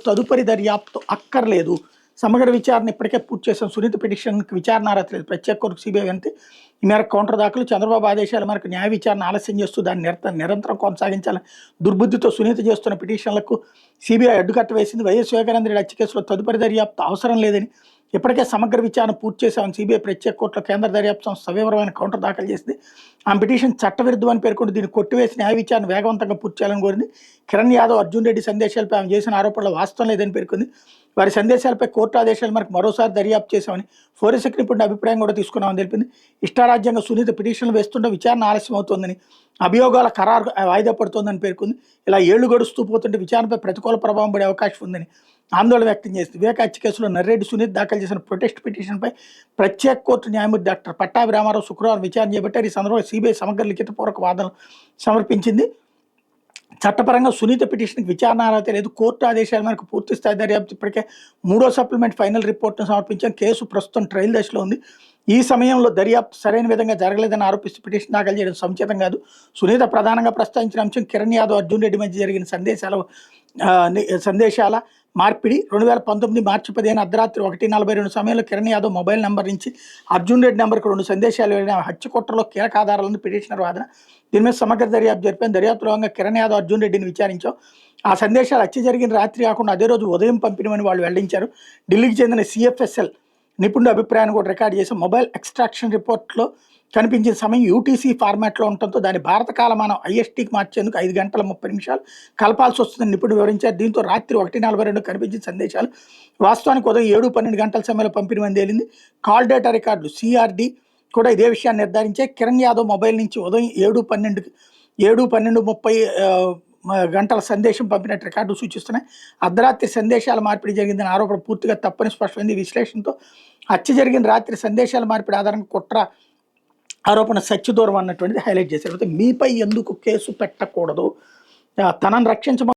తదుపరి దర్యాప్తు అక్కర్లేదు. సమగ్ర విచారణ ఇప్పటికే పూర్తి చేసాం. సునీత పిటిషన్‌కి విచారణ అర్హత లేదు. ప్రత్యేక కోర్టుకు సీబీఐ వినతి. ఈ మేరకు కౌంటర్ దాఖలు. చంద్రబాబు ఆదేశాల మేరకు న్యాయ విచారణ ఆలస్యం చేస్తూ దాన్ని నిరంతరం కొనసాగించాలని దుర్బుద్ధితో సునీత చేస్తున్న పిటిషన్లకు సీబీఐ అడ్డుకట్ట వేసింది. వైఎస్ వివేకానంద రెడ్డి హత్య కేసులో తదుపరి దర్యాప్తు అవసరం లేదని, ఇప్పటికే సమగ్ర విచారణ పూర్తి చేశామని సీబీఐ ప్రత్యేక కోర్టులో కేంద్ర దర్యాప్తు సంస్థ సవివరమైన కౌంటర్ దాఖలు చేసింది. ఆ పిటిషన్ చట్టవిరుద్ధమని పేర్కొంటూ దీన్ని కొట్టివేసి న్యాయ విచారణ వేగవంతంగా పూర్తి చేయాలని కోరింది. కిరణ్ యాదవ్, అర్జున్ రెడ్డి సందేశాలపై ఆమె చేసిన ఆరోపణలు వాస్తవం లేదని పేర్కొంది. వారి సందేశాలపై కోర్టు ఆదేశాల మేరకు మరోసారి దర్యాప్తు చేశామని, ఫోరెన్సిక్ నిపుణుడి అభిప్రాయం కూడా తీసుకున్నామని తెలిపింది. ఇష్టారాజ్యంగా సునీత పిటిషన్లు వేస్తుంటే విచారణ ఆలస్యం అవుతోందని, అభియోగాల ఖరారు వాయిదా పడుతోందని పేర్కొంది. ఇలా ఏళ్లు గడుస్తూ పోతుంటే విచారణపై ప్రతికూల ప్రభావం పడే అవకాశం ఉందని ఆందోళన వ్యక్తం చేసింది. వివేక హత్య కేసులో నర్రెడ్డి సునీత్ దాఖలు చేసిన ప్రొటెస్ట్ పిటిషన్పై ప్రత్యేక కోర్టు న్యాయమూర్తి డాక్టర్ పట్టాభి రామారావు శుక్రవారం విచారణ చేపట్టారు. ఈ సందర్భంగా సీబీఐ సమగ్ర లిఖితపూర్వక వాదనలు సమర్పించింది. చట్టపరంగా సునీత పిటిషన్కి విచారణ అర్హత లేదు. కోర్టు ఆదేశాల మేరకు పూర్తి స్థాయి దర్యాప్తు ఇప్పటికే 3వ సప్లిమెంట్ ఫైనల్ రిపోర్ట్ను సమర్పించాం. కేసు ప్రస్తుతం ట్రయల్ దశలో ఉంది. ఈ సమయంలో దర్యాప్తు సరైన విధంగా జరగలేదని ఆరోపిస్తూ పిటిషన్ దాఖలు చేయడం సముచితం కాదు. సునీత ప్రధానంగా ప్రస్తావించిన అంశం కిరణ్ యాదవ్, అర్జున్ రెడ్డి మధ్య జరిగిన సందేశాల మార్పిడి. 2019 మార్చి 15 అర్ధరాత్రి 1:42 సమయంలో కిరణ్ యాదవ్ మొబైల్ నెంబర్ నుంచి అర్జున్ రెడ్డి నెంబర్కు 2 సందేశాలు వెళ్ళిన హత్య కుట్రలో కీలక ఆధారాలను పిటిషనర్ వాదన. దీని మీద సమగ్ర దర్యాప్తు జరిపాను. దర్యాప్తులో భాగంగా కిరణ్ యాదవ్, అర్జున్ రెడ్డిని విచారించాం. ఆ సందేశాలు హత్య జరిగిన రాత్రి కాకుండా అదే రోజు ఉదయం పంపిణమని వాళ్ళు వెల్లడించారు. ఢిల్లీకి చెందిన సిఎఫ్ఎస్ఎల్ నిపుణుడి అభిప్రాయాన్ని కూడా రికార్డు చేశాం. మొబైల్ ఎక్స్ట్రాక్షన్ రిపోర్ట్లో కనిపించిన సమయం యూటీసీ ఫార్మాట్లో ఉండటంతో దాని భారత కాలమానం ఐఎస్టీకి మార్చేందుకు 5 గంటల 30 నిమిషాలు కలపాల్సి వస్తుందని నిపుణుడు వివరించారు. దీంతో రాత్రి 1:42 కనిపించిన సందేశాలు వాస్తవానికి ఉదయం 7-12 గంటల సమయంలో పంపిణమని తేలింది. కాల్ డేటా రికార్డులు సిఆర్డి కూడా ఇదే విషయాన్ని నిర్ధారించే. కిరణ్ యాదవ్ మొబైల్ నుంచి ఉదయం 7:12-30 గంటల సందేశం పంపినట్టు రికార్డు సూచిస్తున్నాయి. అర్ధరాత్రి సందేశాల మార్పిడి జరిగిందని ఆరోపణ పూర్తిగా తప్పని స్పష్టమైంది. విశ్లేషణతో హత్య జరిగిన రాత్రి సందేశాల మార్పిడి ఆధారంగా కుట్ర ఆరోపణ సత్యదూరం అన్నటువంటిది హైలైట్ చేశారు. మీపై ఎందుకు కేసు పెట్టకూడదు, తనను రక్షించ